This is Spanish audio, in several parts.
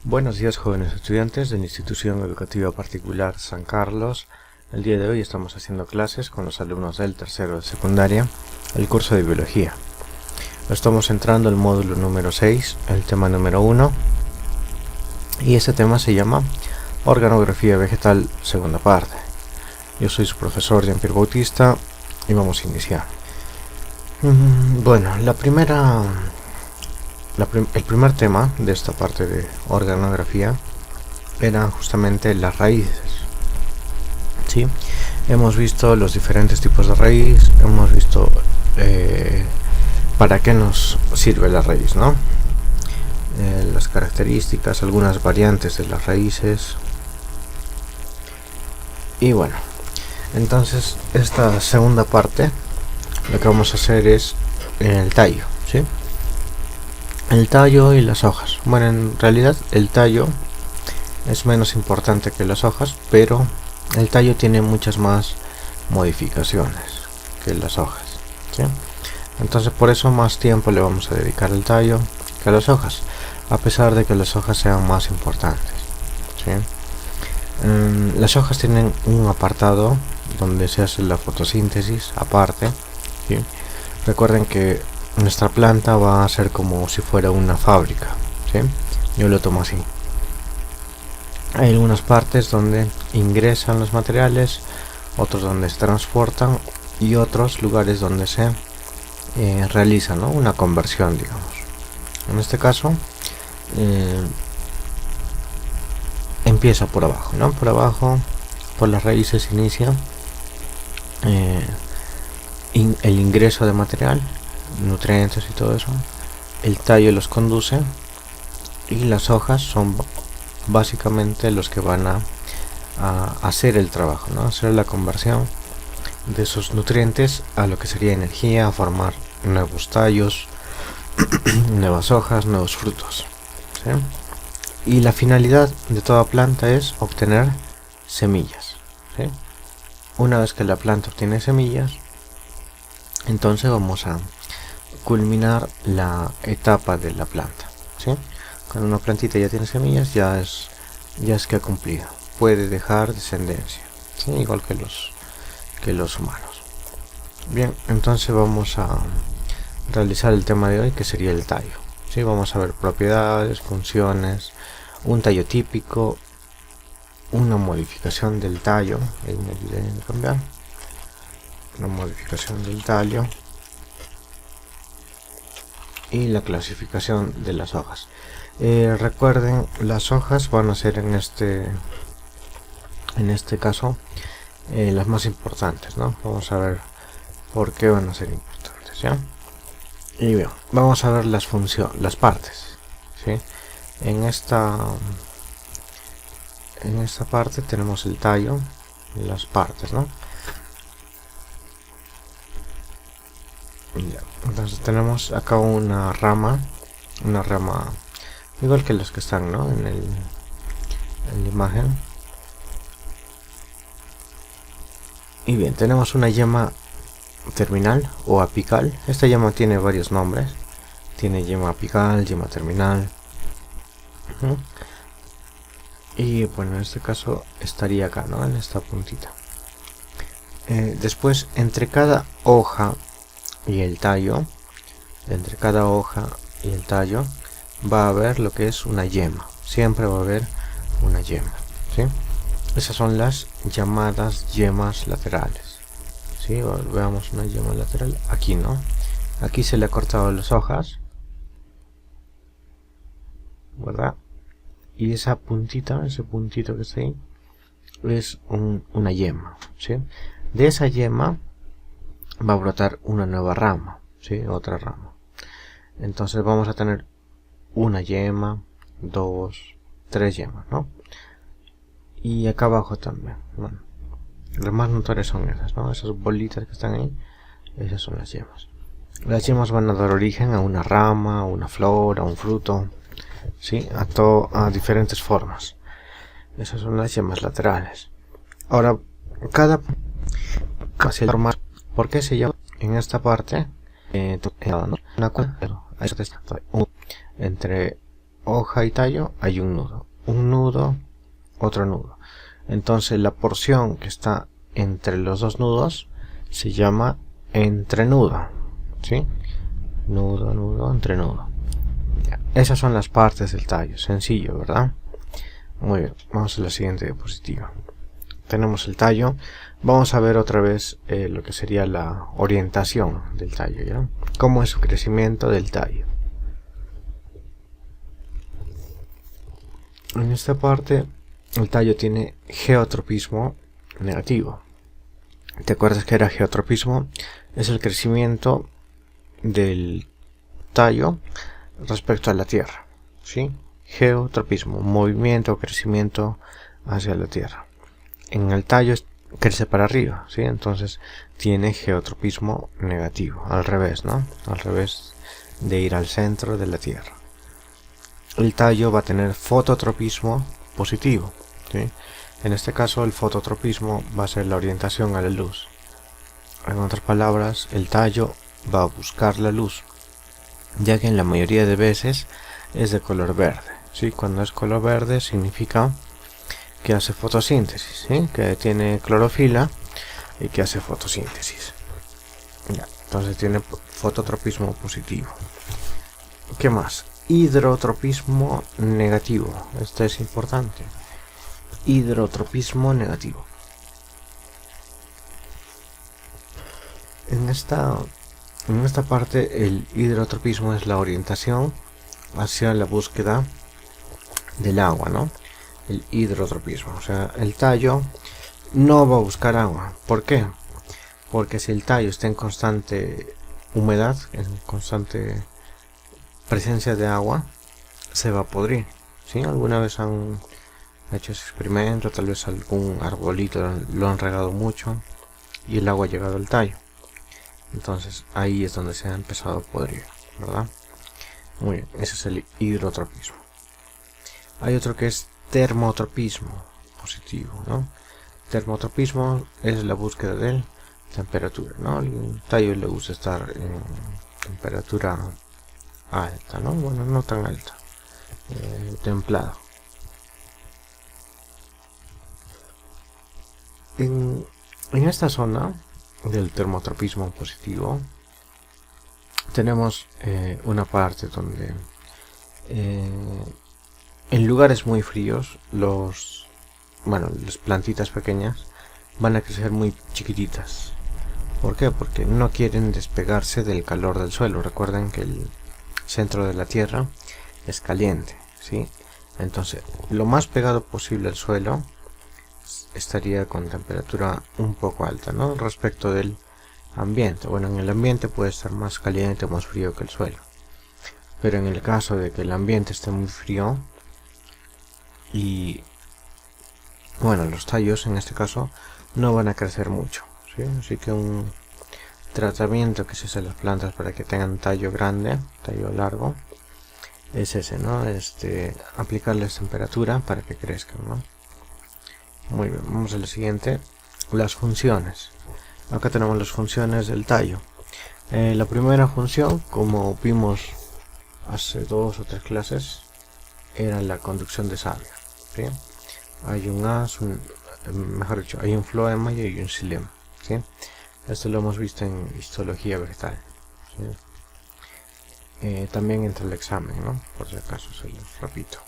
Buenos días, jóvenes estudiantes de la Institución Educativa Particular San Carlos. El día de hoy estamos haciendo clases con los alumnos del tercero de secundaria, el curso de biología. Estamos entrando al módulo número 6, el tema número 1, y ese tema se llama Organografía Vegetal, segunda parte. Yo soy su profesor Jean-Pierre Bautista y vamos a iniciar. Bueno, el primer tema de esta parte de organografía eran justamente las raíces. ¿Sí? Hemos visto los diferentes tipos de raíz, hemos visto para qué nos sirve la raíz, ¿no? Las características, algunas variantes de las raíces. Y bueno, entonces esta segunda parte lo que vamos a hacer es el tallo, ¿sí? El tallo y las hojas. Bueno, en realidad el tallo es menos importante que las hojas, pero el tallo tiene muchas más modificaciones que las hojas, ¿sí? Entonces por eso más tiempo le vamos a dedicar al tallo que a las hojas, a pesar de que las hojas sean más importantes, ¿sí? Las hojas tienen un apartado donde se hace la fotosíntesis aparte, ¿sí? Recuerden que nuestra planta va a ser como si fuera una fábrica, ¿sí? Yo lo tomo así. Hay algunas partes donde ingresan los materiales, otros donde se transportan y otros lugares donde se realiza, ¿no?, una conversión, digamos. En este caso empieza por abajo, ¿no? Por abajo, por las raíces inicia el ingreso de material, nutrientes y todo eso. El tallo los conduce y las hojas son básicamente los que van a hacer el trabajo, ¿no? Hacer la conversión de esos nutrientes a lo que sería energía, a formar nuevos tallos, nuevas hojas, nuevos frutos, ¿sí? Y la finalidad de toda planta es obtener semillas, ¿sí? Una vez que la planta obtiene semillas, entonces vamos a culminar la etapa de la planta, ¿sí? Cuando una plantita ya tiene semillas, ya es que ha cumplido, puede dejar descendencia, ¿sí? Igual que los humanos. Bien, entonces vamos a realizar el tema de hoy, que sería el tallo, ¿sí? Vamos a ver propiedades, funciones, un tallo típico, una modificación del tallo, ahí me olvidé de cambiar, una modificación del tallo y la clasificación de las hojas. Recuerden, las hojas van a ser en este caso las más importantes, ¿no? Vamos a ver por qué van a ser importantes, ¿ya? Y bien, vamos a ver las partes, ¿sí? En esta parte tenemos el tallo y las partes, ¿no? Ya. Entonces tenemos acá una rama igual que las que están, ¿no?, en la imagen. Y bien, tenemos una yema terminal o apical. Esta yema tiene varios nombres, tiene yema apical, yema terminal, y bueno, en este caso estaría acá, ¿no?, en esta puntita. Después, entre cada hoja y el tallo, va a haber lo que es una yema. Siempre va a haber una yema, ¿sí? Esas son las llamadas yemas laterales, ¿sí? Veamos una yema lateral aquí, ¿no? Aquí se le ha cortado las hojas, ¿verdad? Y esa puntita, ese puntito que está ahí, es una yema, ¿sí? De esa yema va a brotar una nueva rama, ¿sí? Otra rama. Entonces vamos a tener una yema, 2, 3 yemas, ¿no? Y acá abajo también. Bueno, las más notorias son esas, ¿no? Esas bolitas que están ahí, esas son las yemas. Las yemas van a dar origen a una rama, a una flor, a un fruto, ¿sí? A diferentes formas. Esas son las yemas laterales. Ahora, cada forma, ¿por qué se llama en esta parte? Entre hoja y tallo hay un nudo, otro nudo. Entonces la porción que está entre los dos nudos se llama entrenudo, ¿sí? Nudo, nudo, entrenudo. Esas son las partes del tallo, sencillo, ¿verdad? Muy bien, vamos a la siguiente diapositiva. Tenemos el tallo. Vamos a ver otra vez lo que sería la orientación del tallo, ¿ya? Cómo es su crecimiento del tallo. En esta parte el tallo tiene geotropismo negativo. ¿Te acuerdas que era geotropismo? Es el crecimiento del tallo respecto a la tierra, ¿sí? Geotropismo, movimiento o crecimiento hacia la tierra. En el tallo crece para arriba, ¿sí? Entonces tiene geotropismo negativo, al revés, ¿no? Al revés de ir al centro de la tierra. El tallo va a tener fototropismo positivo, ¿sí? En este caso el fototropismo va a ser la orientación a la luz. En otras palabras, el tallo va a buscar la luz, ya que en la mayoría de veces es de color verde, ¿sí? Cuando es color verde significa que hace fotosíntesis, ¿sí? Que tiene clorofila y que hace fotosíntesis. Ya, entonces tiene fototropismo positivo. ¿Qué más? Hidrotropismo negativo. Esto es importante. Hidrotropismo negativo. En esta parte el hidrotropismo es la orientación hacia la búsqueda del agua, ¿no? El hidrotropismo, o sea, el tallo no va a buscar agua. ¿Por qué? Porque si el tallo está en constante humedad, en constante presencia de agua, se va a podrir, ¿sí? Alguna vez han hecho ese experimento, tal vez algún arbolito lo han regado mucho y el agua ha llegado al tallo. Entonces ahí es donde se ha empezado a podrir, ¿verdad? Muy bien, ese es el hidrotropismo. Hay otro que es termotropismo positivo, ¿no? Termotropismo es la búsqueda de temperatura, ¿no? El tallo le gusta estar en temperatura alta, ¿no? Bueno, no tan alta, templado. En esta zona del termotropismo positivo tenemos una parte donde en lugares muy fríos las plantitas pequeñas van a crecer muy chiquititas. ¿Por qué? Porque no quieren despegarse del calor del suelo. Recuerden que el centro de la tierra es caliente, ¿sí? Entonces lo más pegado posible al suelo estaría con temperatura un poco alta, ¿no? Respecto del ambiente. Bueno, en el ambiente puede estar más caliente o más frío que el suelo, pero en el caso de que el ambiente esté muy frío y bueno, los tallos en este caso no van a crecer mucho, ¿sí? Así que un tratamiento que se hace a las plantas para que tengan tallo grande, tallo largo, es ese, ¿no? Aplicarles temperatura para que crezcan, ¿no? Muy bien, vamos a la siguiente. Las funciones. Acá tenemos las funciones del tallo. La primera función, como vimos hace 2 o 3 clases, era la conducción de savia, ¿sí? Hay un haz, mejor dicho, hay un floema y hay un xilema, ¿sí? Esto lo hemos visto en histología vegetal, ¿sí? También entra el examen, ¿no? Por si acaso se los repito.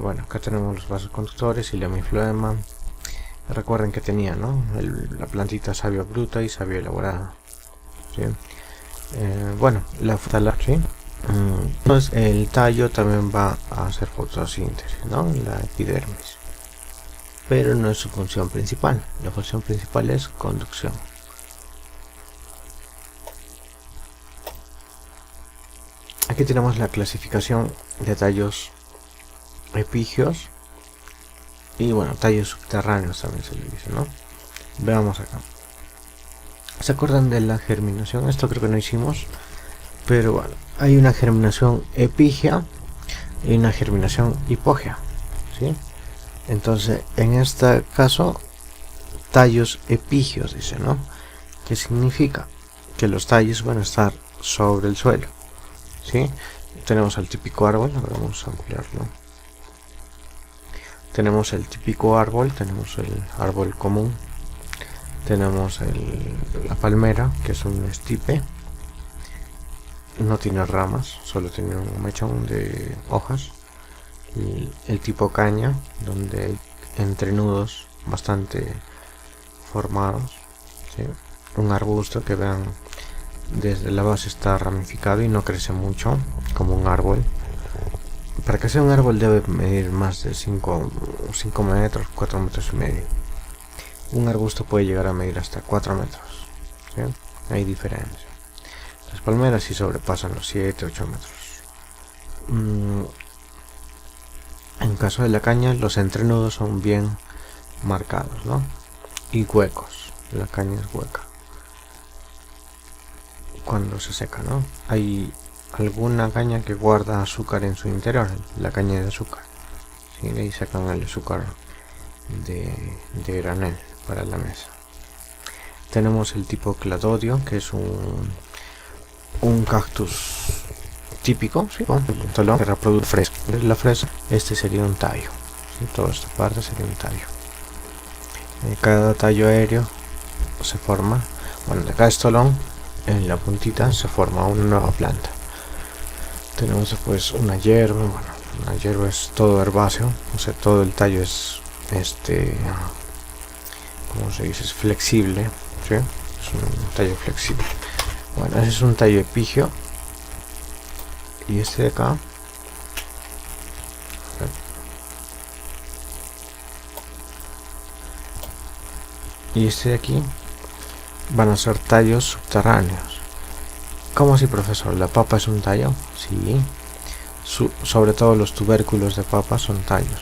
Bueno, acá tenemos los vasos conductores, xilema y floema. Recuerden que tenía, ¿no? La plantita savia bruta y savia elaborada, ¿sí? Bueno, la fruta, ¿sí? Entonces el tallo también va a hacer fotosíntesis, ¿no? La epidermis, pero no es su función principal. La función principal es conducción. Aquí tenemos la clasificación de tallos epígeos y bueno, tallos subterráneos también se le dice, ¿no? Veamos acá. ¿Se acuerdan de la germinación? Esto creo que no hicimos, pero bueno, hay una germinación epígea y una germinación hipógea, ¿sí? Entonces, en este caso, tallos epígeos, dice, ¿no? ¿Qué significa? Que los tallos van a estar sobre el suelo, ¿sí? tenemos el típico árbol. Ahora vamos a ampliarlo. Tenemos el típico árbol, tenemos el árbol común, tenemos la palmera, que es un estipe, no tiene ramas, solo tiene un mechón de hojas. Y el tipo caña, donde hay entrenudos bastante formados, ¿sí? Un arbusto que vean desde la base está ramificado y no crece mucho como un árbol. Para que sea un árbol debe medir más de 5 metros, 4 metros y medio. Un arbusto puede llegar a medir hasta 4 metros, ¿sí? Hay diferencia. Las palmeras sí sobrepasan los 7, 8 metros. En caso de la caña, los entrenudos son bien marcados, ¿no? Y huecos. La caña es hueca cuando se seca, ¿no? Hay alguna caña que guarda azúcar en su interior, la caña de azúcar, ¿sí? De ahí sacan el azúcar de granel para la mesa. Tenemos el tipo cladodio, que es un cactus típico, ¿sí? Que reproduce fresco. La fresa, este sería un tallo, ¿sí? Toda esta parte sería un tallo. Cada tallo aéreo se forma, bueno, de cada estolón en la puntita se forma una nueva planta. Tenemos después una hierba. Bueno, una hierba es todo herbáceo, o sea, todo el tallo es ¿cómo se dice? Es flexible, ¿sí? Es un tallo flexible. Bueno, ese es un tallo epígeo. Y este de acá, y este de aquí van a ser tallos subterráneos. ¿Cómo así, profesor? ¿La papa es un tallo? Sí. Sobre todo los tubérculos de papa son tallos.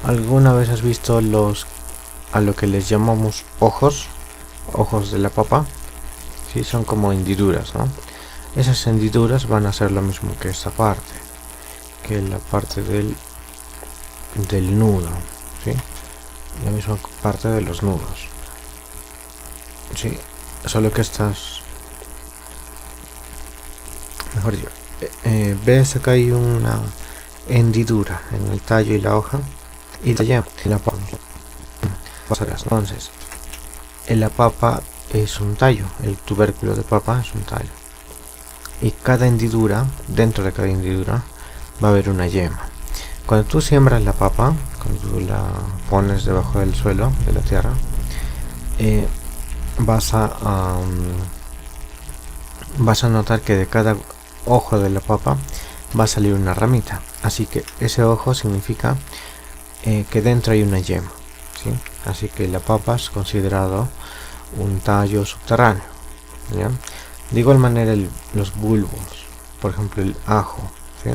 ¿Alguna vez has visto a lo que les llamamos ojos de la papa? Sí, son como hendiduras, ¿no? Esas hendiduras van a ser lo mismo que esta parte, que la parte del nudo, ¿sí? La misma parte de los nudos, ¿sí? Solo que estas, mejor dicho, ves acá hay una hendidura en el tallo y la hoja, y allá en la papa. Entonces, en la papa es un tallo, el tubérculo de papa es un tallo. Y cada hendidura, dentro de cada hendidura va a haber una yema. Cuando tú siembras la papa, cuando tú la pones debajo del suelo, de la tierra, vas a notar que de cada ojo de la papa va a salir una ramita. Así que ese ojo significa que dentro hay una yema, ¿sí? Así que la papa es considerado un tallo subterráneo, ¿ya? De igual manera los bulbos, por ejemplo el ajo, ¿sí?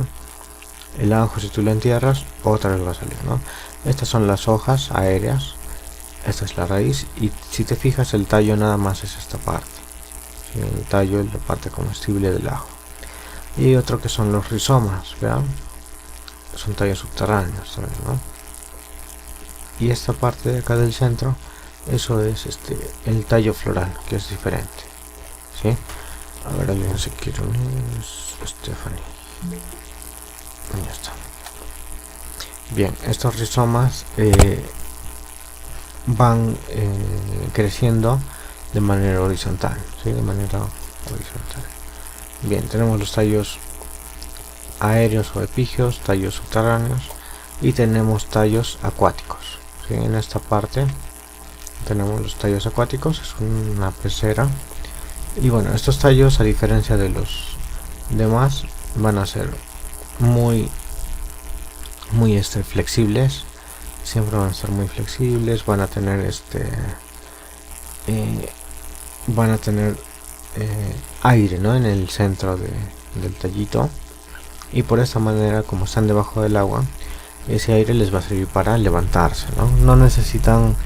El ajo, si tú lo entierras, otra vez va a salir, ¿no? Estas son las hojas aéreas, esta es la raíz, y si te fijas el tallo nada más es esta parte, ¿sí? El tallo es la parte comestible del ajo. Y otro que son los rizomas, ¿vean? Son tallos subterráneos también, ¿no? Y esta parte de acá del centro, eso es el tallo floral, que es diferente, ¿sí? A ver, alguien se quiere unir. Stephanie. Ya está. Bien, estos rizomas van creciendo de manera horizontal, ¿sí? De manera horizontal. Bien, tenemos los tallos aéreos o epígeos, tallos subterráneos, y tenemos tallos acuáticos, ¿sí? En esta parte tenemos los tallos acuáticos, es una pecera. Y bueno, estos tallos, a diferencia de los demás, van a ser muy flexibles, siempre van a ser muy flexibles, van a tener aire, ¿no? En el centro del tallito, y por esta manera, como están debajo del agua, ese aire les va a servir para levantarse, ¿no? No necesitan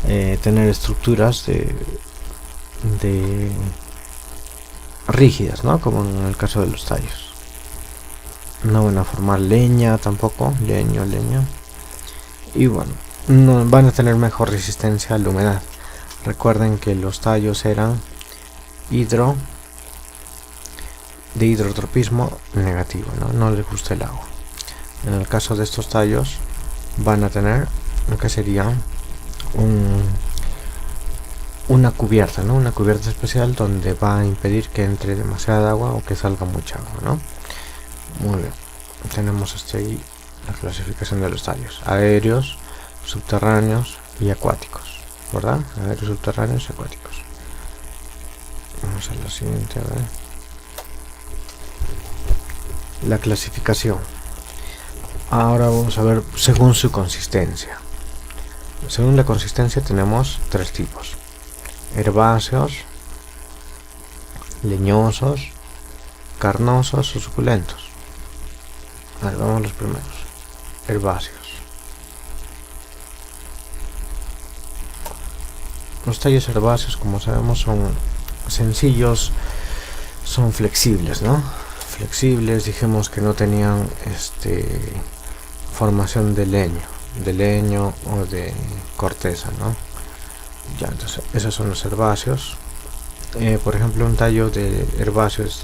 tener estructuras de rígidas, ¿no? Como en el caso de los tallos. No van a formar leña tampoco, leña. Y bueno, no van a tener mejor resistencia a la humedad. Recuerden que los tallos eran de hidrotropismo negativo, no les gusta el agua. En el caso de estos tallos van a tener lo que sería una cubierta, una cubierta especial donde va a impedir que entre demasiada agua o que salga mucha agua, Muy bien, tenemos hasta ahí la clasificación de los tallos: aéreos, subterráneos y acuáticos, ¿verdad? Aéreos, subterráneos y acuáticos. Vamos a la siguiente, a ver. La clasificación. Ahora vamos a ver según su consistencia. Según la consistencia tenemos tres tipos: herbáceos, leñosos, carnosos o suculentos. A ver, vamos a los primeros. Herbáceos. Los tallos herbáceos, como sabemos, son sencillos, son flexibles, flexibles, dijimos que no tenían formación de leño o de corteza, ya, entonces esos son los herbáceos. Por ejemplo, un tallo de herbáceo es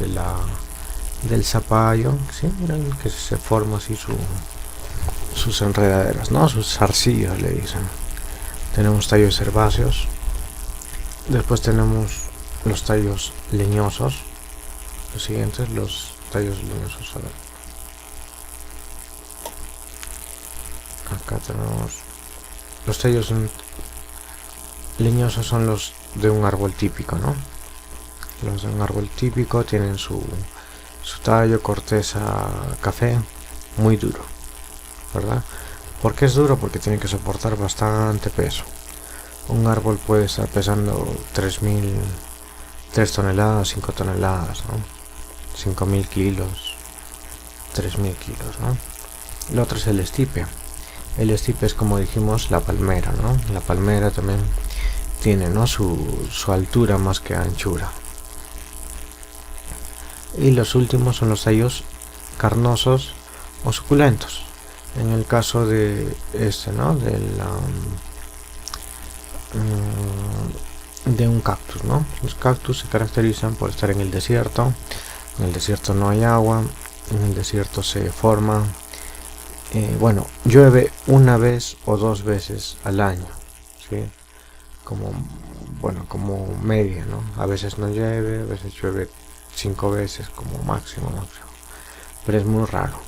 del zapallo, ¿sí? Miren que se forma así sus enredaderas, sus zarcillos le dicen. Tenemos tallos herbáceos. Después tenemos los tallos leñosos. Los siguientes, los tallos leñosos. A ver. Acá tenemos los tallos leñosos, son los de un árbol típico, Los de un árbol típico tienen su tallo, corteza café, muy duro, ¿verdad? ¿Por qué es duro? Porque tiene que soportar bastante peso. Un árbol puede estar pesando 3 toneladas, 5 toneladas, 5.000 kilos, 3.000 kilos, El otro es el estipe. El estipe es, como dijimos, la palmera, La palmera también tiene, su altura más que anchura. Y los últimos son los tallos carnosos o suculentos. En el caso de de un cactus, Los cactus se caracterizan por estar en el desierto. En el desierto no hay agua. En el desierto se forma, llueve una vez o dos veces al año, ¿sí? Como media, A veces no llueve, a veces llueve 5 veces como máximo, pero es muy raro.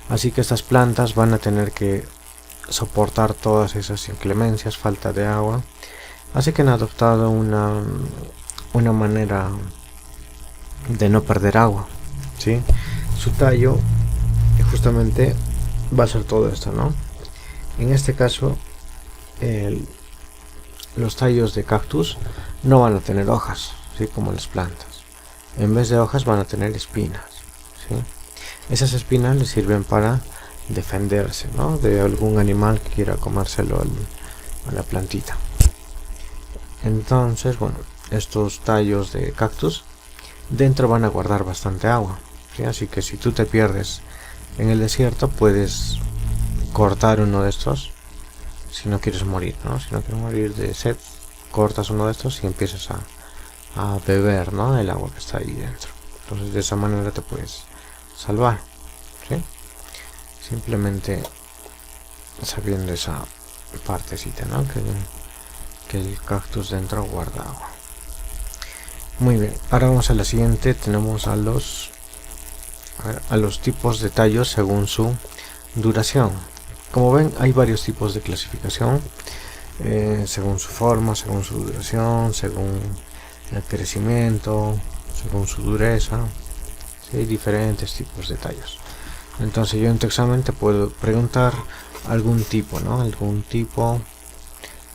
Así que estas plantas van a tener que soportar todas esas inclemencias, falta de agua. Así que han adoptado una manera de no perder agua, ¿sí? Su tallo justamente va a ser todo esto, En este caso, los tallos de cactus no van a tener hojas, ¿sí? Como las plantas. En vez de hojas van a tener espinas, ¿sí? Esas espinas les sirven para defenderse, de algún animal que quiera comérselo a la plantita. Entonces, estos tallos de cactus dentro van a guardar bastante agua, ¿sí? Así que si tú te pierdes en el desierto, puedes cortar uno de estos si no quieres morir, Si no quieres morir de sed, cortas uno de estos y empiezas a beber, el agua que está ahí dentro. Entonces de esa manera te puedes salvar, ¿sí? Simplemente sabiendo esa partecita, que el cactus dentro guarda agua. Muy bien, ahora vamos a la siguiente. Tenemos a los tipos de tallos según su duración. Como ven, hay varios tipos de clasificación, según su forma, según su duración, según el crecimiento, según su dureza, ¿sí? Hay diferentes tipos de tallos. Entonces yo en tu examen te puedo preguntar algún tipo, algún tipo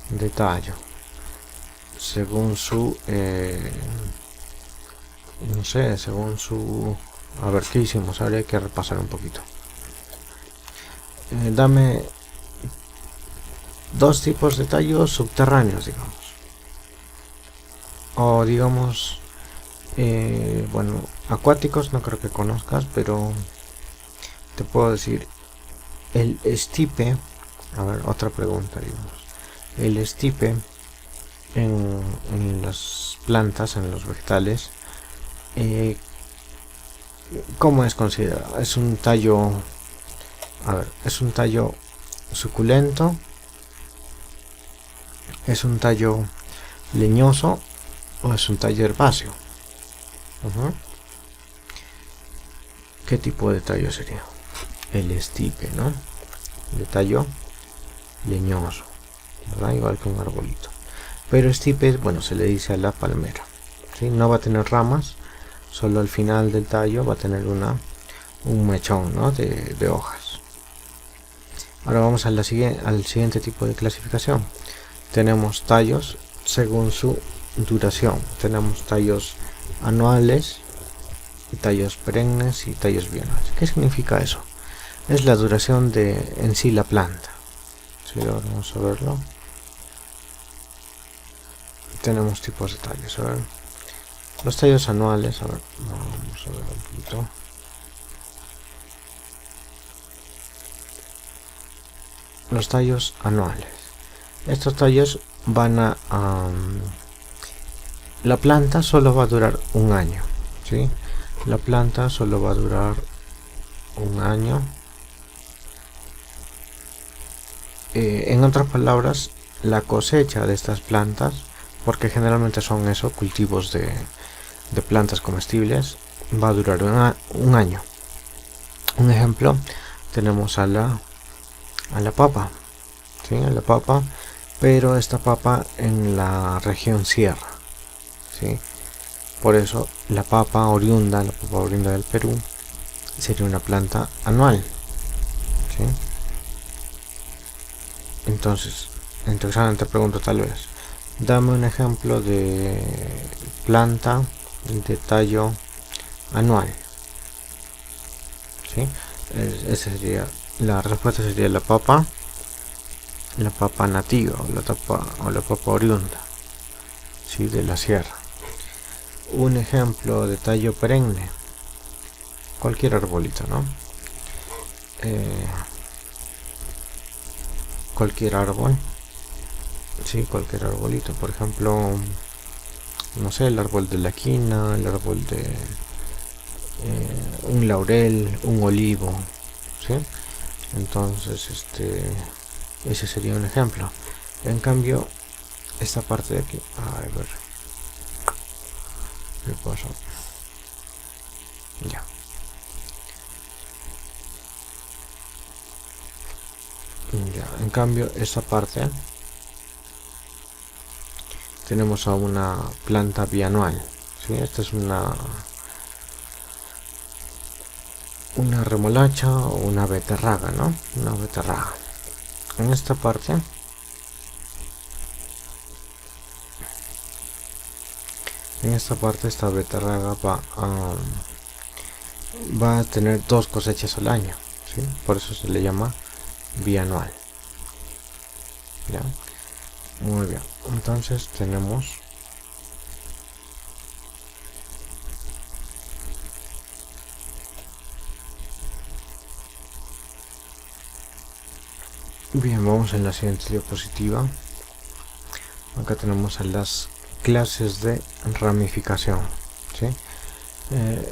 de tallo según su según su... A ver, ¿qué hicimos? Ahora hay que repasar un poquito. Dame dos tipos de tallos subterráneos, digamos. O digamos, acuáticos no creo que conozcas, pero te puedo decir el estipe. A ver, otra pregunta, digamos. El estipe en las plantas, en los vegetales, ¿Cómo es considerado? Es un tallo, es un tallo suculento, es un tallo leñoso o es un tallo herbáceo. ¿Qué tipo de tallo sería? El estipe, ¿no? De tallo leñoso, ¿verdad? Igual que un arbolito. Pero estipe, bueno, se le dice a la palmera, ¿sí? No va a tener ramas, solo al final del tallo va a tener un mechón, ¿no? de hojas. Ahora vamos al siguiente tipo de clasificación. Tenemos tallos según su duración. Tenemos tallos anuales, y tallos perennes y tallos bianuales. ¿Qué significa eso? Es la duración de en sí la planta. ¿Sí? Ahora vamos a verlo. Tenemos tipos de tallos. A ver. Los tallos anuales, a ver, vamos a ver un poquito. Los tallos anuales. Estos tallos van a la planta solo va a durar un año, ¿sí? La planta solo va a durar un año. En otras palabras, la cosecha de estas plantas, porque generalmente son eso, cultivos de plantas comestibles, va a durar un año. Un ejemplo, tenemos a la papa, ¿sí? A la papa, pero esta papa en la región sierra, ¿sí? Por eso la papa oriunda del Perú sería una planta anual, ¿sí? Entonces, en tu examen te pregunto tal vez, dame un ejemplo de planta de tallo anual, ¿sí? Esa sería, la respuesta sería la papa nativa o la papa oriunda, ¿sí? De la sierra. Un ejemplo de tallo perenne, cualquier arbolito, ¿no? Cualquier árbol, sí, cualquier arbolito, por ejemplo, no sé, el árbol de la quina, el árbol de un laurel, un olivo, ¿sí? Entonces, ese sería un ejemplo. En cambio, esta parte de aquí, a ver, ¿qué pasa? Ya. En cambio, esta parte tenemos a una planta bianual, ¿sí? Esta es una remolacha o una beterraga, ¿no? Una beterraga. En esta parte esta beterraga va a tener 2 cosechas al año, ¿sí? Por eso se le llama bianual. ¿Ya? Muy bien, entonces tenemos bien, vamos en la siguiente diapositiva. Acá tenemos a las clases de ramificación, ¿sí?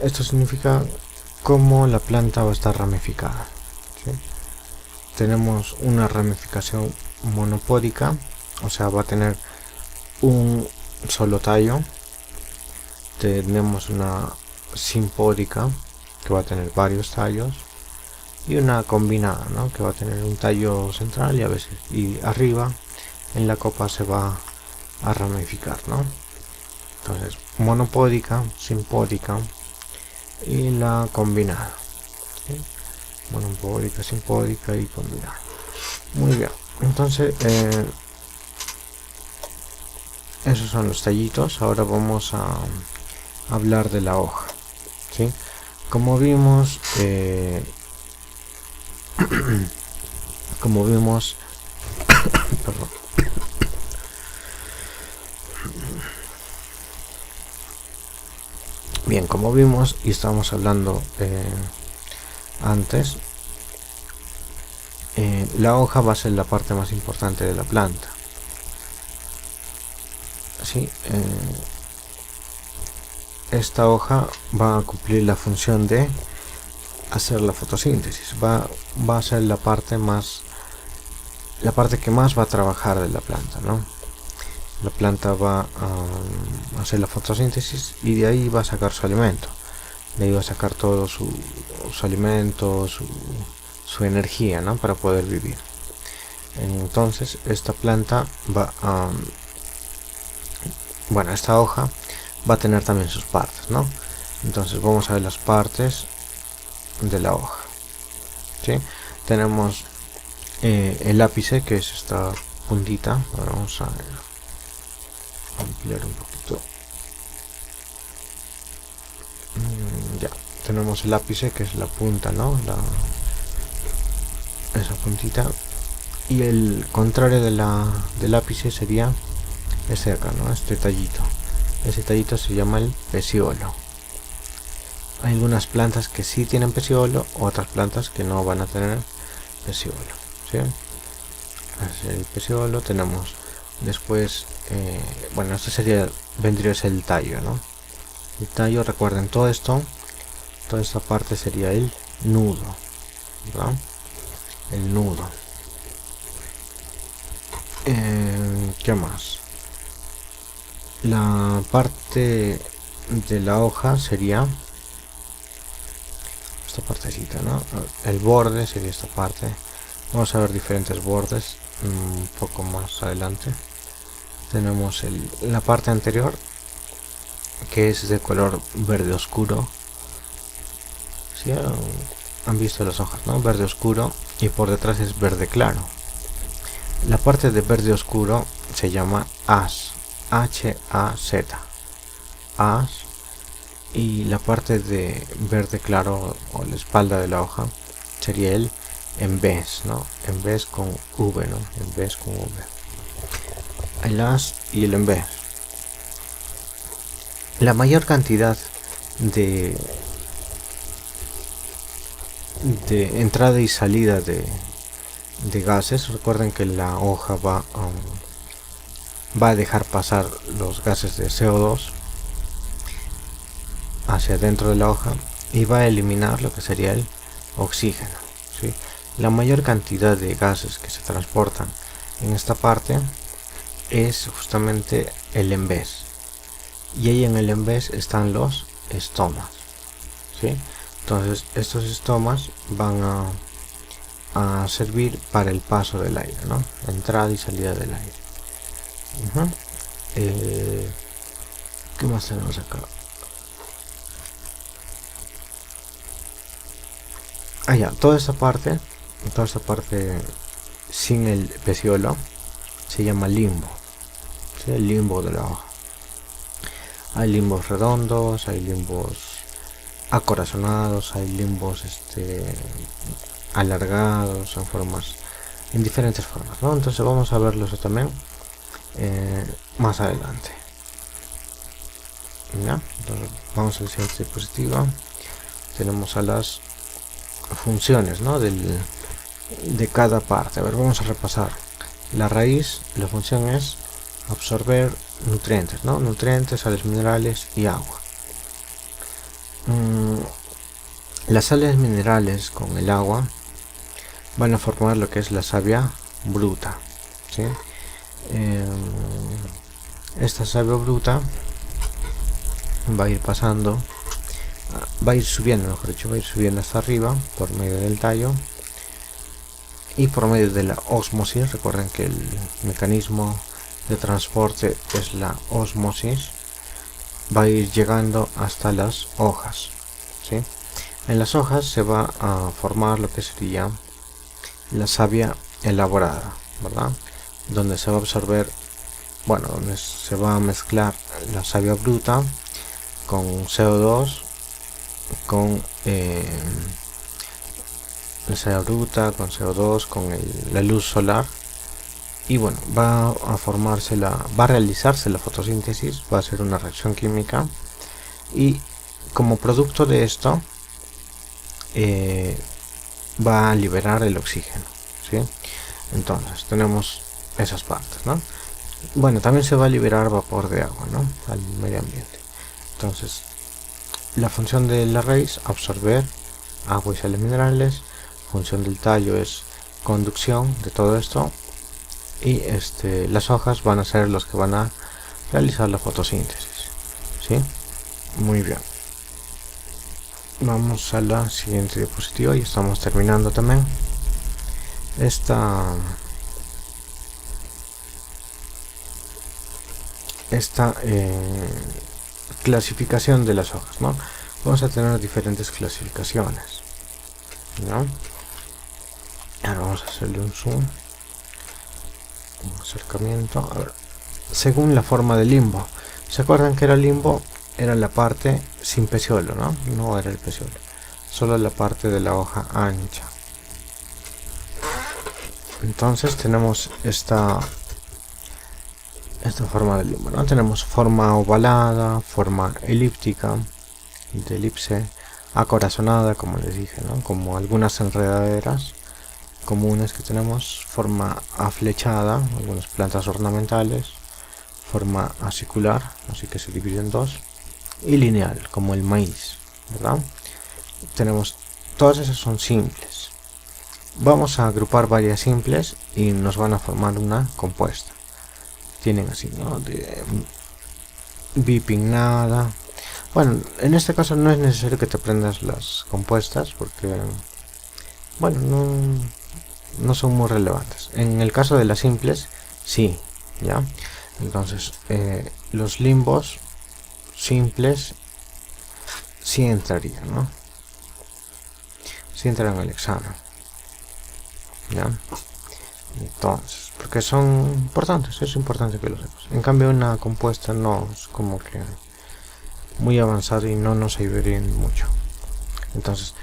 Esto significa cómo la planta va a estar ramificada, ¿sí? Tenemos una ramificación monopódica, o sea, va a tener un solo tallo. Tenemos una simpódica, que va a tener varios tallos, y una combinada, ¿no? Que va a tener un tallo central y a veces y arriba en la copa se va a ramificar, ¿no? Entonces, monopódica, simpódica y la combinada, ¿sí? Monopódica, simpódica y combinada. Muy bien, entonces esos son los tallitos. Ahora vamos a hablar de la hoja, ¿sí? Como vimos perdón. Bien, como vimos y estábamos hablando antes, la hoja va a ser la parte más importante de la planta, ¿sí? esta hoja va a cumplir la función de hacer la fotosíntesis, va a ser la parte que más va a trabajar de la planta, ¿no? La planta va a hacer la fotosíntesis y de ahí va a sacar su alimento, de ahí va a sacar todo su alimento, su energía, ¿no? Para poder vivir. Entonces esta planta va a, bueno, esta hoja va a tener también sus partes, ¿no? Entonces vamos a ver las partes de la hoja, ¿sí? Tenemos el ápice, que es esta puntita. Ahora vamos a ampliar un poquito. Ya, tenemos el ápice, que es la punta, ¿no? Esa puntita. Y el contrario del ápice sería este de acá, ¿no? Este tallito. Ese tallito se llama el peciolo. Hay algunas plantas que sí tienen peciolo, otras plantas que no van a tener peciolo, ¿sí? Así, el peciolo tenemos después, bueno, este vendría a ser el tallo, ¿no? El tallo, recuerden todo esto, toda esta parte sería el nudo, ¿verdad? El nudo. ¿Qué más? La parte de la hoja sería esta partecita, ¿no? El borde sería esta parte. Vamos a ver diferentes bordes un poco más adelante. Tenemos la parte anterior, que es de color verde oscuro. ¿Sí? Han visto las hojas, ¿no? Verde oscuro, y por detrás es verde claro. La parte de verde oscuro se llama haz, H-A-Z, haz. Y la parte de verde claro, o la espalda de la hoja, sería el en vez, ¿no? En vez con V, ¿no? En vez con V. El haz y el en vez. La mayor cantidad de entrada y salida de gases. Recuerden que la hoja va a dejar pasar los gases de CO2 hacia dentro de la hoja y va a eliminar lo que sería el oxígeno, ¿sí? La mayor cantidad de gases que se transportan en esta parte es justamente el en vez, y ahí en el en vez están los estomas, ¿sí? Entonces estos estomas van a servir para el paso del aire, ¿no? Entrada y salida del aire. ¿Qué más tenemos acá? Ya, toda esta parte sin el peciolo se llama limbo, ¿sí? El limbo de la hoja. Hay limbos redondos, hay limbos acorazonados, hay limbos alargados en diferentes formas, ¿no? Entonces vamos a verlos también más adelante, ¿ya? Entonces vamos a la siguiente diapositiva. Tenemos a las funciones, ¿no? de cada parte. A ver, vamos a repasar. La raíz, la función es absorber nutrientes, ¿no? Nutrientes, sales minerales y agua. Las sales minerales con el agua van a formar lo que es la savia bruta, ¿sí? Esta savia bruta va a ir pasando, va a ir subiendo, mejor dicho, va a ir subiendo hasta arriba por medio del tallo y por medio de la ósmosis. Recuerden que el mecanismo de transporte es la ósmosis. Va a ir llegando hasta las hojas, ¿sí? En las hojas se va a formar lo que sería la savia elaborada, ¿verdad? Donde se va a absorber, bueno, donde se va a mezclar la savia bruta con CO2, con la savia bruta, con CO2, con la luz solar, y bueno, va a realizarse la fotosíntesis, va a ser una reacción química, y como producto de esto va a liberar el oxígeno, ¿sí? Entonces tenemos esas partes, ¿no? Bueno, también se va a liberar vapor de agua, ¿no? Al medio ambiente. Entonces La función de la raíz, absorber agua y sales minerales. Función del tallo es conducción de todo esto. Y las hojas van a ser los que van a realizar la fotosíntesis. ¿Sí? Muy bien. Vamos a la siguiente diapositiva y estamos terminando también esta clasificación de las hojas, ¿no? Vamos a tener diferentes clasificaciones, ¿no? Ahora vamos a hacerle un zoom, un acercamiento. A ver, según la forma del limbo. ¿Se acuerdan que era el limbo? Era la parte sin peciolo, ¿no? No era el peciolo, solo la parte de la hoja ancha. Entonces tenemos esta forma del limbo, ¿no? Tenemos forma ovalada, forma elíptica, de elipse, acorazonada, como les dije, ¿no? Como algunas enredaderas comunes que tenemos, forma aflechada, algunas plantas ornamentales, forma acicular, así que se divide en dos, y lineal, como el maíz, ¿verdad? Tenemos, todas esas son simples. Vamos a agrupar varias simples y nos van a formar una compuesta. Tienen así, ¿no? De bipinnada. Bueno, en este caso no es necesario que te aprendas las compuestas porque, bueno, no son muy relevantes. En el caso de las simples, sí, ¿ya? Entonces, los limbos simples sí entrarían, ¿no? Sí entran al examen, ¿ya? Entonces, porque son importantes, es importante que lo sepas. En cambio, una compuesta no es como que muy avanzado y no nos ayudarían mucho. Entonces,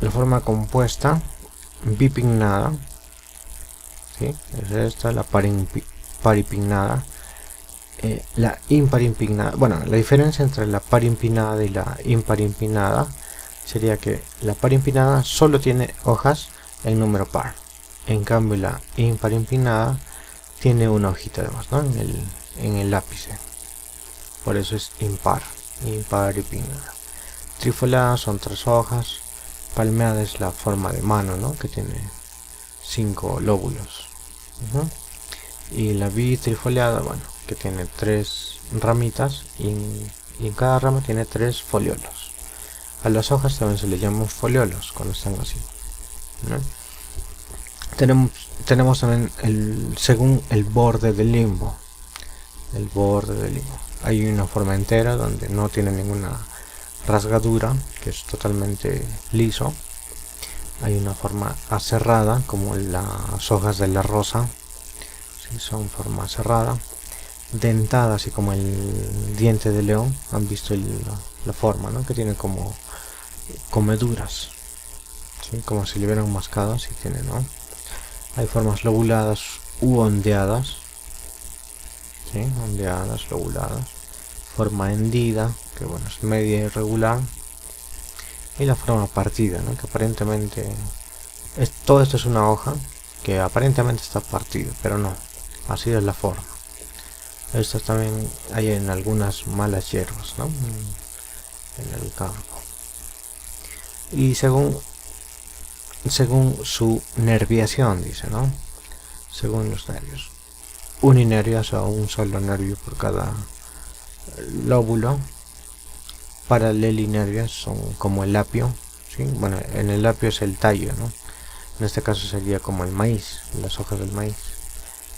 la forma compuesta bipinnada, ¿sí? Es esta, la paripinnada. La imparipinnada, bueno, la diferencia entre la paripinnada y la imparipinnada sería que la paripinnada solo tiene hojas en número par, en cambio la imparipinnada tiene una hojita de más, ¿no? en el ápice, por eso es imparipinnada. Trifoliada son 3 hojas, palmeada es la forma de mano, ¿no? Que tiene 5 lóbulos. Y la bitrifoliada, bueno, que tiene 3 ramitas y en cada rama tiene 3 foliolos. A las hojas también se les llaman foliolos cuando están así, ¿no? Tenemos también según el borde del limbo. El borde del limbo. Hay una forma entera donde no tiene ninguna rasgadura, que es totalmente liso. Hay una forma aserrada, como las hojas de la rosa, ¿sí? Son forma cerrada. Dentada, así como el diente de león. Han visto la forma, ¿no? Que tiene como comeduras, ¿sí? Como si le hubieran mascado, así tiene, ¿no? Hay formas lobuladas u ondeadas, ¿sí? Ondeadas, lobuladas. Forma hendida, que bueno, es media irregular. Y la forma partida, ¿no? Que aparentemente todo esto es una hoja que aparentemente está partida, pero no, así es la forma. Esto también hay en algunas malas hierbas, ¿no? En el campo. Y según su nerviación, dice, ¿no? Según los nervios. Uninervio, o sea, un solo nervio por cada lóbulo. Paralelinervias son como el apio, ¿sí? Bueno, en el apio es el tallo, ¿no? En este caso sería como el maíz, las hojas del maíz.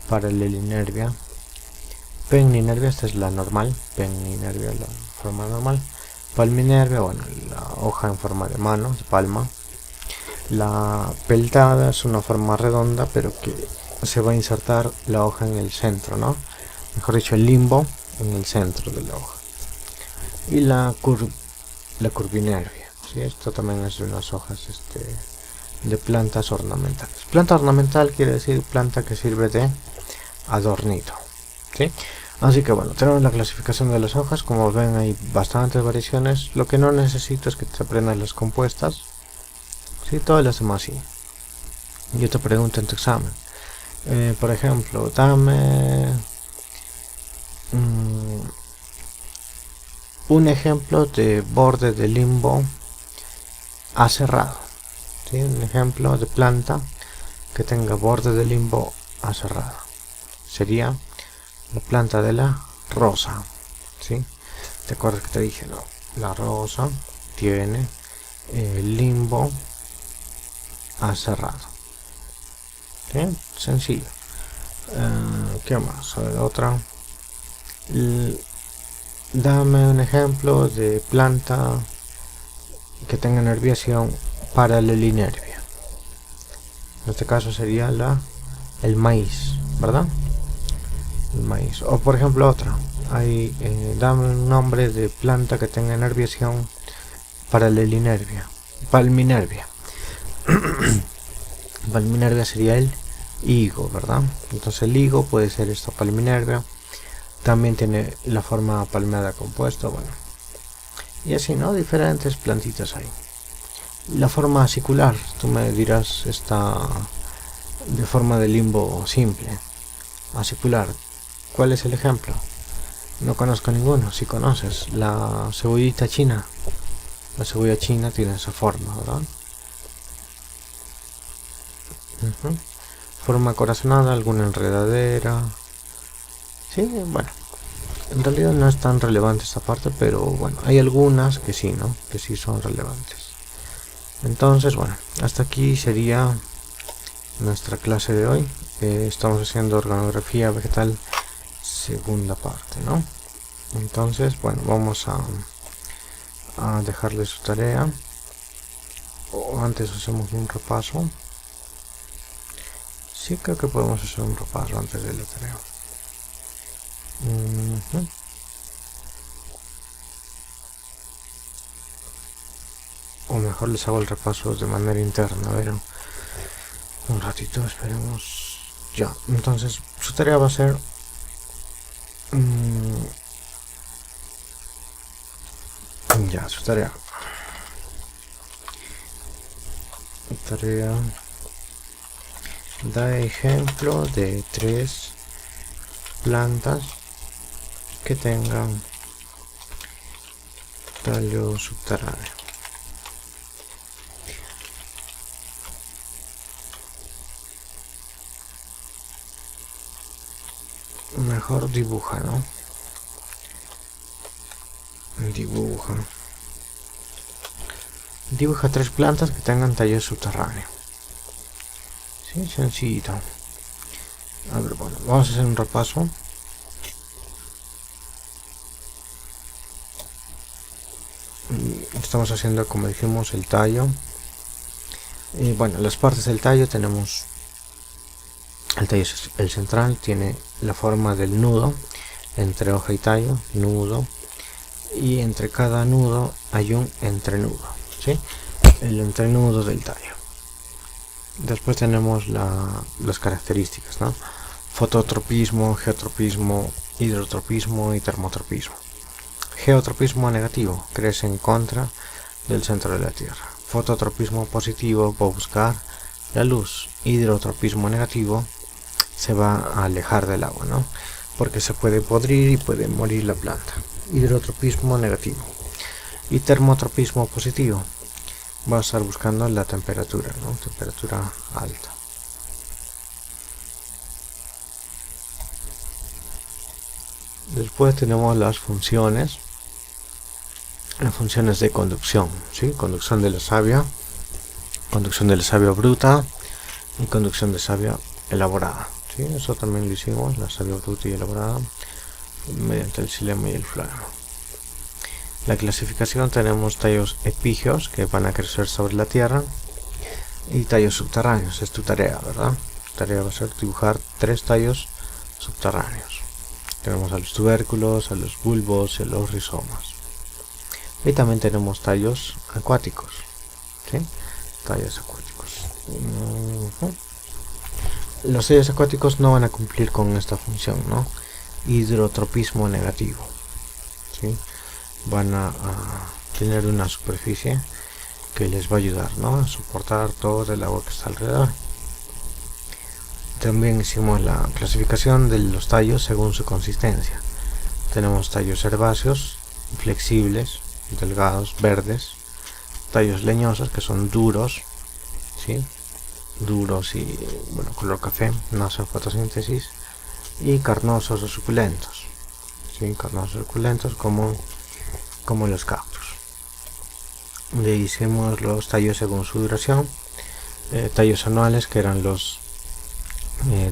Paralelinervia. Penninervia, esta es la normal. Penninervia, la forma normal. Palminervia, bueno, la hoja en forma de mano, de palma. La peltada es una forma redonda, pero que se va a insertar la hoja en el centro, ¿no? Mejor dicho, el limbo en el centro de la hoja. Y la curvinervia, ¿sí? Esto también es de unas hojas de plantas ornamentales. Planta ornamental quiere decir planta que sirve de adornito, ¿sí? Así que bueno, tenemos la clasificación de las hojas. Como ven, hay bastantes variaciones. Lo que no necesito es que te aprendas las compuestas, ¿sí? Todas las demás sí. Yo te pregunto en tu examen, por ejemplo, dame un ejemplo de borde de limbo aserrado, ¿sí? Un ejemplo de planta que tenga borde de limbo aserrado sería la planta de la rosa, ¿sí? ¿Te acuerdas que te dije? No, la rosa tiene el limbo aserrado, ¿sí? Sencillo. ¿Qué más? A ver, otra. Dame un ejemplo de planta que tenga nerviación paralelinervia. En este caso sería el maíz, ¿verdad? El maíz. O por ejemplo otra. Dame un nombre de planta que tenga nerviación paralelinervia. Palminervia. Palminervia sería el higo, ¿verdad? Entonces el higo puede ser esta palminervia. También tiene la forma palmeada compuesta, bueno. Y así, ¿no? Diferentes plantitas hay. La forma acicular, tú me dirás, está de forma de limbo simple. Acicular, ¿cuál es el ejemplo? No conozco ninguno. Si conoces, la cebollita china. La cebolla china tiene esa forma, ¿verdad? Forma corazonada, alguna enredadera. Sí, bueno, en realidad no es tan relevante esta parte, pero bueno, hay algunas que sí, ¿no? Que sí son relevantes. Entonces, bueno, hasta aquí sería nuestra clase de hoy. Estamos haciendo organografía vegetal segunda parte, ¿no? Entonces, bueno, vamos a dejarle su tarea. O antes hacemos un repaso. Sí, creo que podemos hacer un repaso antes de la tarea. O mejor les hago el repaso de manera interna. A ver, un ratito, esperemos. Ya, entonces su tarea va a ser ya, su tarea da ejemplo de 3 plantas que tengan tallo subterráneo. Mejor dibuja, ¿no? Dibuja 3 plantas que tengan tallo subterráneo. Sí, sencillito. A ver, bueno, vamos a hacer un repaso. Estamos haciendo, como dijimos, el tallo. Y bueno, las partes del tallo tenemos el tallo, el central tiene la forma del nudo entre hoja y tallo, nudo, y entre cada nudo hay un entrenudo, ¿sí? El entrenudo del tallo. Después tenemos las características, ¿no? Fototropismo, geotropismo, hidrotropismo y termotropismo. Geotropismo negativo, crece en contra del centro de la Tierra. Fototropismo positivo, va a buscar la luz. Hidrotropismo negativo, se va a alejar del agua, ¿no? Porque se puede podrir y puede morir la planta. Hidrotropismo negativo. Y termotropismo positivo, va a estar buscando la temperatura, ¿no? Temperatura alta. Después tenemos las funciones de conducción, ¿sí? Conducción de la savia bruta y conducción de savia elaborada, ¿sí? Eso también lo hicimos, la savia bruta y elaborada mediante el xilema y el floema. La clasificación, tenemos tallos epígeos que van a crecer sobre la tierra y tallos subterráneos. Es tu tarea, ¿verdad? Tu tarea va a ser dibujar 3 tallos subterráneos. Tenemos a los tubérculos, a los bulbos y a los rizomas. Y también tenemos tallos acuáticos, ¿sí? Tallos acuáticos. Los tallos acuáticos no van a cumplir con esta función, ¿no? Hidrotropismo negativo, ¿sí? Van a tener una superficie que les va a ayudar, ¿no? A soportar todo el agua que está alrededor. También hicimos la clasificación de los tallos según su consistencia. Tenemos tallos herbáceos, flexibles, delgados, verdes, tallos leñosos que son duros, ¿sí? Duros y bueno, color café, no hacen fotosíntesis, y carnosos o suculentos, ¿sí? Carnosos o suculentos como los cactus. Le hicimos los tallos según su duración, tallos anuales, que eran los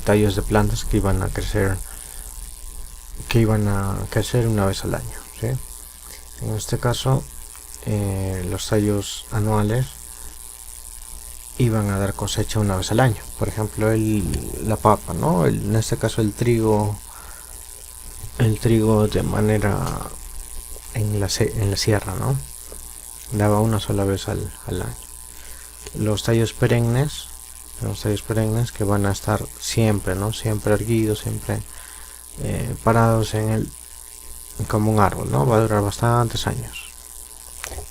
tallos de plantas que iban a crecer una vez al año, ¿sí? En este caso los tallos anuales iban a dar cosecha una vez al año. Por ejemplo, la papa, ¿no? En este caso el trigo de manera en la sierra, ¿no? Daba una sola vez al año. Los tallos perennes que van a estar siempre, ¿no? Siempre erguidos, siempre parados como un árbol, ¿no? Va a durar bastantes años.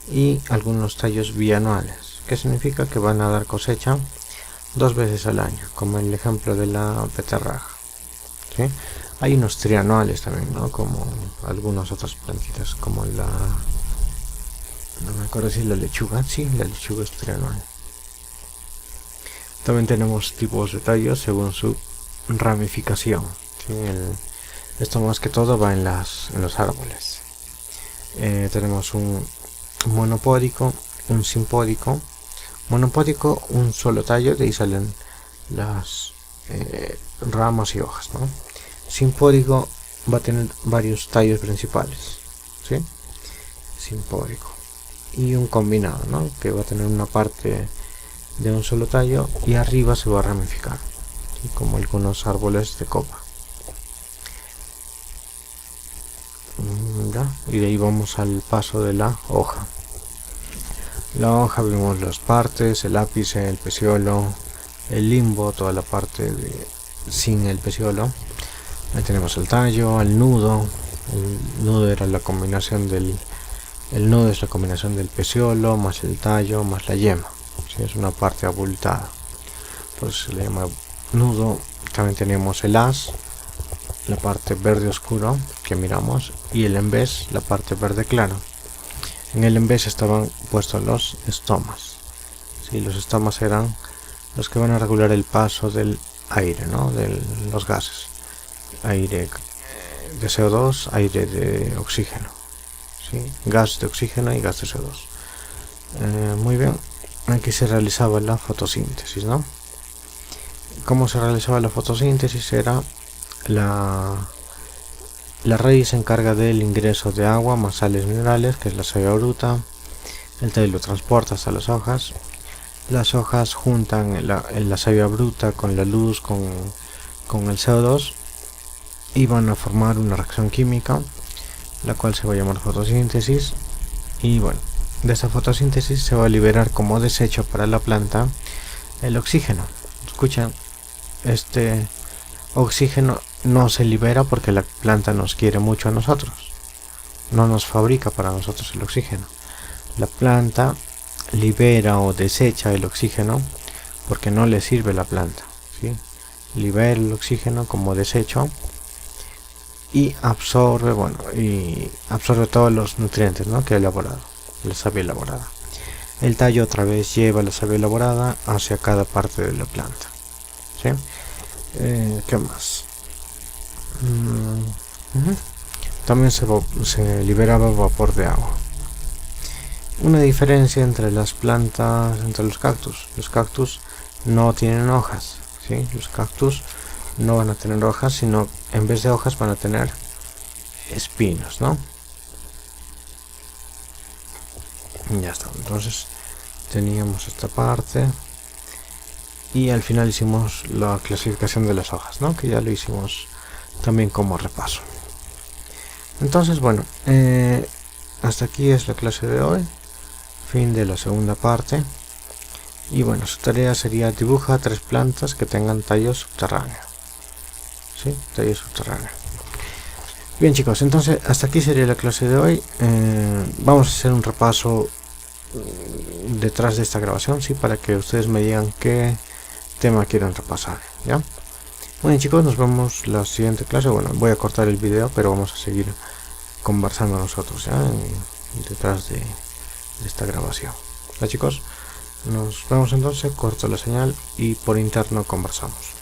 Y algunos tallos bianuales, que significa que van a dar cosecha 2 veces al año, como el ejemplo de la beterraga, ¿sí? Hay unos trianuales también, ¿no? Como algunas otras plantitas, como no me acuerdo si la lechuga, sí, la lechuga es trianual. También tenemos tipos de tallos según su ramificación, ¿sí? Esto más que todo va en los árboles. Tenemos un monopódico, un simpódico. Monopódico, un solo tallo, de ahí salen las ramas y hojas, ¿no? Simpódico va a tener varios tallos principales, ¿sí? Simpódico. Y un combinado, ¿no? Que va a tener una parte de un solo tallo y arriba se va a ramificar, ¿sí? Como algunos árboles de copa. Y de ahí vamos al paso de la hoja. La hoja vimos las partes, el ápice, el peciolo, el limbo, toda la parte sin el peciolo. Ahí tenemos el tallo, el nudo. El nudo era la combinación el nudo es la combinación del peciolo más el tallo más la yema, ¿sí? Es una parte abultada, por eso se le llama nudo. También tenemos el haz, la parte verde oscuro que miramos, y el embés, la parte verde claro. En el embés estaban puestos los estomas, ¿sí? Los estomas eran los que van a regular el paso del aire, ¿no? De los gases, aire de CO2, aire de oxígeno, ¿sí? Gas de oxígeno y gas de CO2. Muy bien, aquí se realizaba la fotosíntesis, ¿no? ¿Cómo se realizaba la fotosíntesis? Era la raíz se encarga del ingreso de agua más sales minerales, que es la savia bruta. El tallo lo transporta hasta las hojas. Las hojas juntan la savia bruta con la luz, con el CO2, y van a formar una reacción química, la cual se va a llamar fotosíntesis. Y bueno, de esa fotosíntesis se va a liberar como desecho para la planta el oxígeno. Escuchen, este oxígeno no se libera porque la planta nos quiere mucho a nosotros, no nos fabrica para nosotros el oxígeno. La planta libera o desecha el oxígeno porque no le sirve la planta, ¿sí? Libera el oxígeno como desecho y absorbe, todos los nutrientes, ¿no? Que ha elaborado, la savia elaborada. El tallo otra vez lleva la savia elaborada hacia cada parte de la planta, ¿sí? ¿Qué más? También se liberaba vapor de agua. Una diferencia entre las plantas, entre los cactus. Los cactus no tienen hojas, ¿sí? Los cactus no van a tener hojas, sino en vez de hojas van a tener espinos, ¿no? Ya está. Entonces teníamos esta parte y al final hicimos la clasificación de las hojas, ¿no? Que ya lo hicimos también como repaso. Entonces, bueno, hasta aquí es la clase de hoy, fin de la segunda parte. Y bueno, su tarea sería dibuja 3 plantas que tengan tallo subterráneo, ¿sí? Tallo subterráneo. Bien, chicos, entonces hasta aquí sería la clase de hoy. Vamos a hacer un repaso detrás de esta grabación, ¿sí? Para que ustedes me digan qué tema quieren repasar, ¿ya? Bueno, chicos, nos vemos la siguiente clase. Bueno, voy a cortar el video, pero vamos a seguir conversando nosotros ya detrás de esta grabación. Chicos, nos vemos entonces, corto la señal y por interno conversamos.